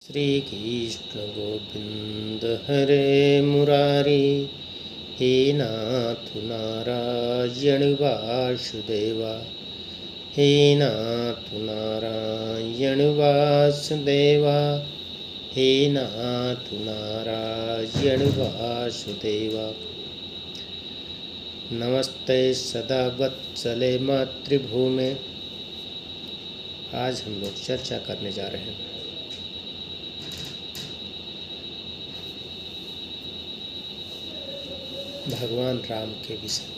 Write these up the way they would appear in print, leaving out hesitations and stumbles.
श्री कृष्ण गोविंद हरे मुरारी, हे नाथ नारायण वासुदेवा, हे नाथ नारायण वासुदेवा, हे नाथ नारायण वासुदेवा। नमस्ते सदा वत्सले मातृभूमे। आज हम लोग चर्चा करने जा रहे हैं भगवान राम के विषय में।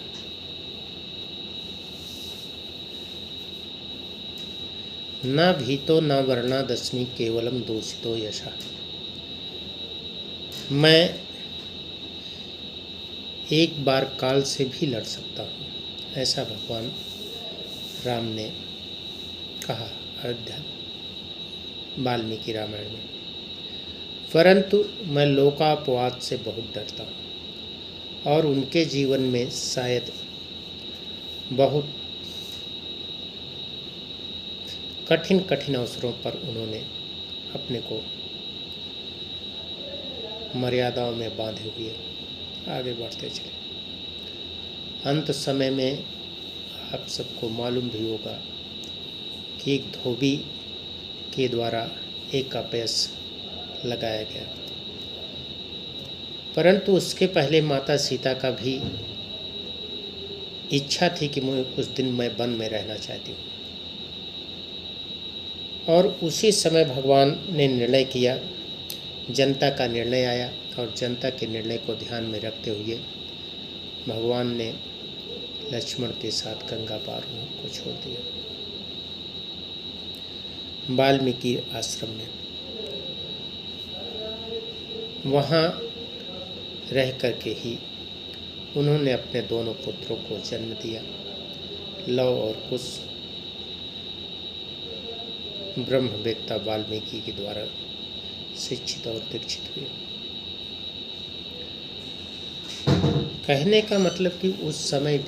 न भीतो न वर्णादस्मि केवलम दूषितो यशा। मैं एक बार काल से भी लड़ सकता हूँ, ऐसा भगवान राम ने कहा अयोध्या वाल्मीकि रामायण में। परंतु मैं लोकापवाद से बहुत डरता हूँ और उनके जीवन में शायद बहुत कठिन कठिन अवसरों पर उन्होंने अपने को मर्यादाओं में बांधे हुए आगे बढ़ते चले। अंत समय में आप सबको मालूम भी होगा कि एक धोबी के द्वारा एक अपयस लगाया गया, परंतु उसके पहले माता सीता का भी इच्छा थी कि मुझे कुछ दिन मैं वन में रहना चाहती हूँ, और उसी समय भगवान ने निर्णय किया, जनता का निर्णय आया और जनता के निर्णय को ध्यान में रखते हुए भगवान ने लक्ष्मण के साथ गंगा पार को छोड़ दिया वाल्मीकि आश्रम में। वहाँ रह कर के ही उन्होंने अपने दोनों पुत्रों को जन्म दिया। लव और कुश ब्रह्मवेत्ता वाल्मीकि के द्वारा शिक्षित और दीक्षित हुए। कहने का मतलब कि उस समय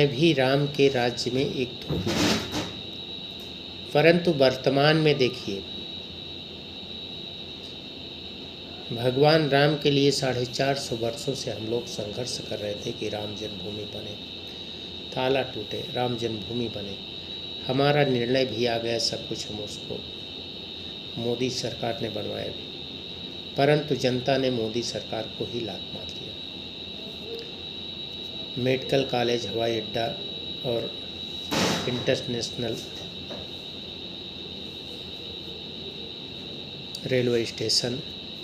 भी राम के राज्य में एक धोबी था। परंतु वर्तमान में देखिए, भगवान राम के लिए 450 वर्षों से हम लोग संघर्ष कर रहे थे कि राम जन्मभूमि बने, ताला टूटे, राम जन्मभूमि बने। हमारा निर्णय भी आ गया, सब कुछ हम उसको मोदी सरकार ने बनवाया भी, परंतु जनता ने मोदी सरकार को ही लात मार दिया। मेडिकल कॉलेज, हवाई अड्डा और इंटरनेशनल रेलवे स्टेशन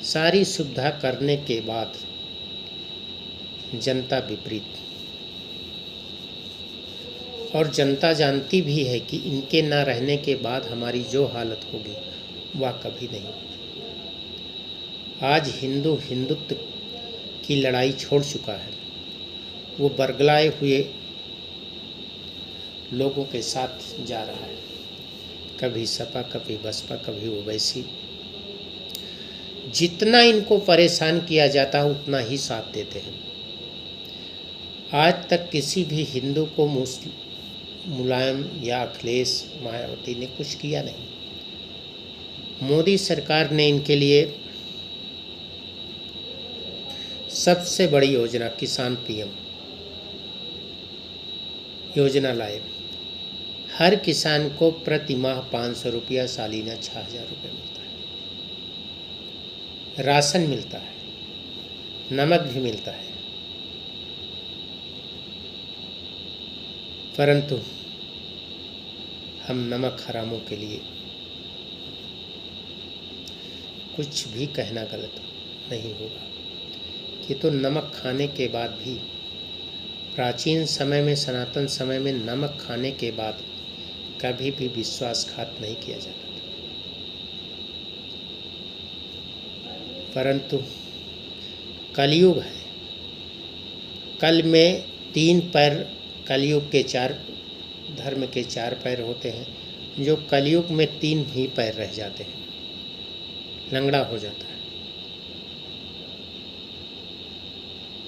सारी सुविधा करने के बाद जनता विपरीत, और जनता जानती भी है कि इनके ना रहने के बाद हमारी जो हालत होगी वह कभी नहीं। आज हिंदुत्व की लड़ाई छोड़ चुका है, वो बरगलाए हुए लोगों के साथ जा रहा है, कभी सपा कभी बसपा कभी ओवैसी। जितना इनको परेशान किया जाता है उतना ही साथ देते हैं। आज तक किसी भी हिंदू को मुलायम या अखिलेश मायावती ने कुछ किया नहीं। मोदी सरकार ने इनके लिए सबसे बड़ी योजना किसान पीएम योजना लाए। हर किसान को प्रति माह 500 रुपया, सालीना 6000 रुपये मिलता है। राशन मिलता है, नमक भी मिलता है, परंतु हम नमक हरामों के लिए कुछ भी कहना गलत नहीं होगा कि तो नमक खाने के बाद भी, प्राचीन समय में, सनातन समय में नमक खाने के बाद कभी भी विश्वासघात नहीं किया जाता था। परंतु कलयुग है, कल में 3 पैर, कलयुग के 4 धर्म के 4 पैर होते हैं, जो कलयुग में 3 ही पैर रह जाते हैं, लंगड़ा हो जाता है।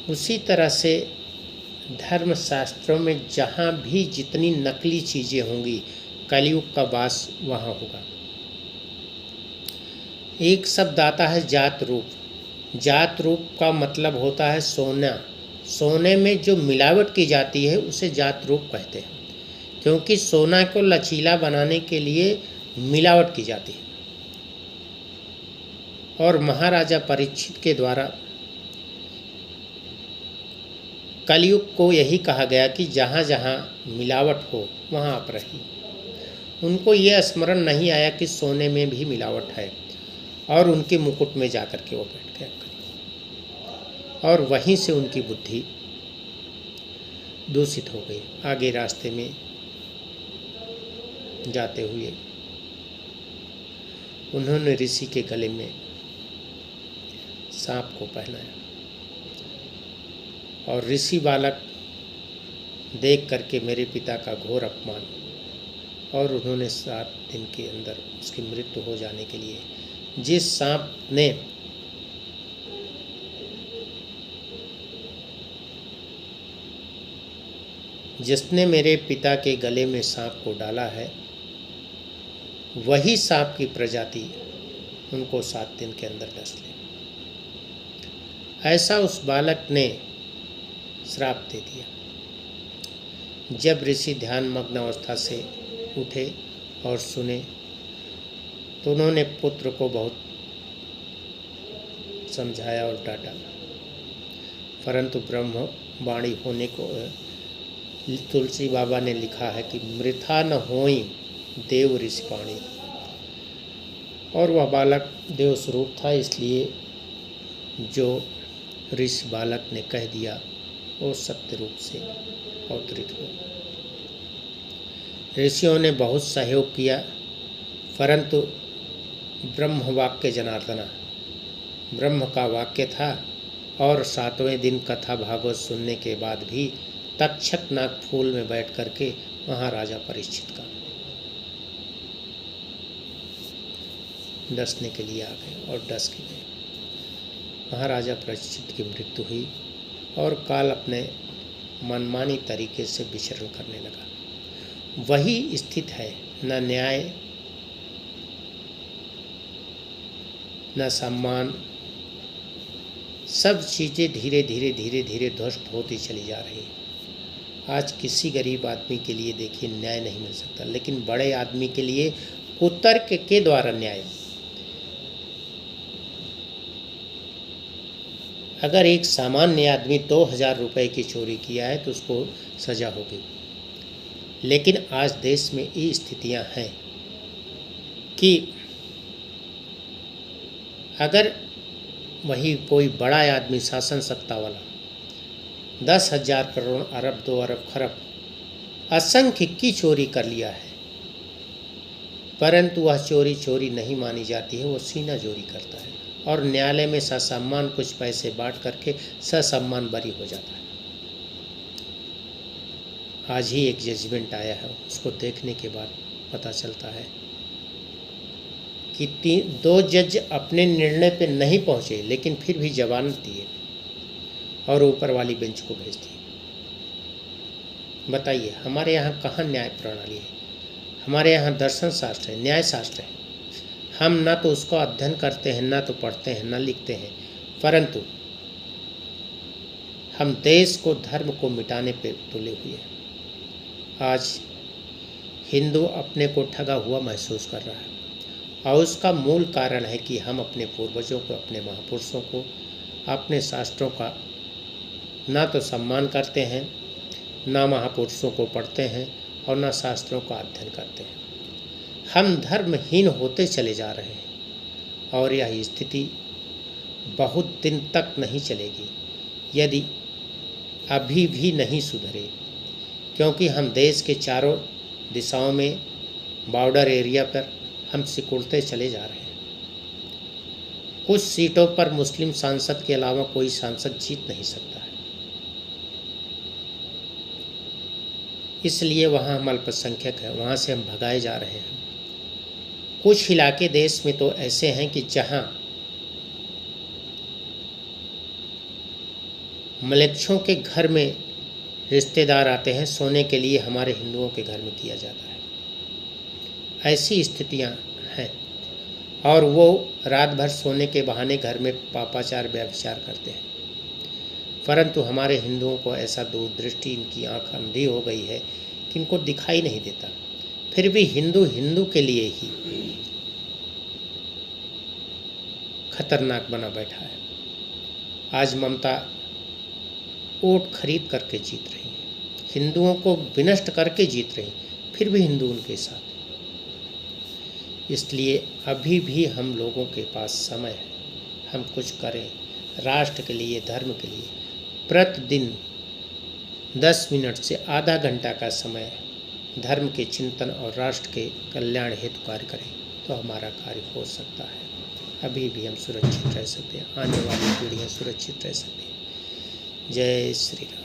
उसी तरह से धर्मशास्त्रों में जहाँ भी जितनी नकली चीज़ें होंगी, कलयुग का वास वहाँ होगा। एक शब्द आता है जात रूप। जात रूप का मतलब होता है सोना। सोने में जो मिलावट की जाती है उसे जात रूप कहते हैं, क्योंकि सोना को लचीला बनाने के लिए मिलावट की जाती है। और महाराजा परीक्षित के द्वारा कलयुग को यही कहा गया कि जहाँ जहाँ मिलावट हो वहाँ आप रहिए। उनको ये स्मरण नहीं आया कि सोने में भी मिलावट है, और उनके मुकुट में जाकर के वो बैठ गया, और वहीं से उनकी बुद्धि दूषित हो गई। आगे रास्ते में जाते हुए उन्होंने ऋषि के गले में सांप को पहनाया, और ऋषि बालक देख करके मेरे पिता का घोर अपमान, और उन्होंने 7 दिन के अंदर उसकी मृत्यु हो जाने के लिए, जिस सांप ने जिसने मेरे पिता के गले में सांप को डाला है, वही सांप की प्रजाति उनको 7 दिन के अंदर डस ले। ऐसा उस बालक ने श्राप दे दिया। जब ऋषि ध्यान मग्न अवस्था से उठे और सुने तो उन्होंने पुत्र को बहुत समझाया और डांटा, परंतु ब्रह्म वाणी होने को तुलसी बाबा ने लिखा है कि मृथा न होई देव ऋषि पाणी। और वह बालक देव स्वरूप था, इसलिए जो ऋषि बालक ने कह दिया वो सत्य रूप से अवतरित हुआ। ऋषियों ने बहुत सहयोग किया, परंतु ब्रह्म वाक्य जनार्दना ब्रह्म का वाक्य था। और 7वें दिन कथा भागवत सुनने के बाद भी तक्षक नाग फूल में बैठ करके महाराजा परीक्षित का डसने के लिए आ गए और डस के गए। महाराजा परीक्षित की मृत्यु हुई और काल अपने मनमानी तरीके से विचरण करने लगा। वही स्थित है, न न्याय न सम्मान, सब चीज़ें धीरे धीरे ध्वस्त होती चली जा रही है। आज किसी गरीब आदमी के लिए देखिए न्याय नहीं मिल सकता, लेकिन बड़े आदमी के लिए कुतर्क के द्वारा न्याय। अगर एक सामान्य आदमी 2000 रुपये की चोरी किया है तो उसको सज़ा होगी, लेकिन आज देश में ये स्थितियां हैं कि अगर वही कोई बड़ा आदमी शासन सत्ता वाला 10,000 करोड़ अरब 2 अरब खरब असंख्य की चोरी कर लिया है, परंतु वह चोरी नहीं मानी जाती है, वो सीना चोरी करता है और न्यायालय में ससम्मान कुछ पैसे बांट करके ससम्मान बरी हो जाता है। आज ही एक जजमेंट आया है, उसको देखने के बाद पता चलता है कि 2 जज अपने निर्णय पे नहीं पहुंचे, लेकिन फिर भी जमानत दिए और ऊपर वाली बेंच को भेज दिए। बताइए हमारे यहाँ कहाँ न्याय प्रणाली है? हमारे यहाँ दर्शन शास्त्र है, न्याय शास्त्र है। हम ना तो उसको अध्ययन करते हैं, ना तो पढ़ते हैं, ना लिखते हैं, परंतु हम देश को धर्म को मिटाने पे तुले हुए हैं। आज हिंदू अपने को ठगा हुआ महसूस कर रहा है, और उसका मूल कारण है कि हम अपने पूर्वजों को, अपने महापुरुषों को, अपने शास्त्रों का ना तो सम्मान करते हैं, ना महापुरुषों को पढ़ते हैं और ना शास्त्रों का अध्ययन करते हैं। हम धर्महीन होते चले जा रहे हैं और यह स्थिति बहुत दिन तक नहीं चलेगी यदि अभी भी नहीं सुधरे, क्योंकि हम देश के चारों दिशाओं में बॉर्डर एरिया पर हम सिकुड़ते चले जा रहे हैं। कुछ सीटों पर मुस्लिम सांसद के अलावा कोई सांसद जीत नहीं सकता है, इसलिए वहाँ हम अल्पसंख्यक हैं, वहाँ से हम भगाए जा रहे हैं। कुछ इलाके देश में तो ऐसे हैं कि जहाँ मलेच्छों के घर में रिश्तेदार आते हैं सोने के लिए, हमारे हिंदुओं के घर में किया जाता है। ऐसी स्थितियां हैं और वो रात भर सोने के बहाने घर में पापाचार व्यभिचार करते हैं। परंतु हमारे हिंदुओं को ऐसा दूरदृष्टि, इनकी आंख अंधी हो गई है कि इनको दिखाई नहीं देता। फिर भी हिंदू हिंदू के लिए ही खतरनाक बना बैठा है। आज ममता वोट खरीद करके जीत रही है, हिंदुओं को विनष्ट करके जीत रही, फिर भी हिंदू उनके साथ। इसलिए अभी भी हम लोगों के पास समय है, हम कुछ करें राष्ट्र के लिए, धर्म के लिए। प्रतिदिन 10 मिनट से आधा घंटा का समय धर्म के चिंतन और राष्ट्र के कल्याण हेतु कार्य करें तो हमारा कार्य हो सकता है। अभी भी हम सुरक्षित रह सकते हैं, आने वाली पीढ़ियाँ सुरक्षित रह सकती हैं। जय श्री राम।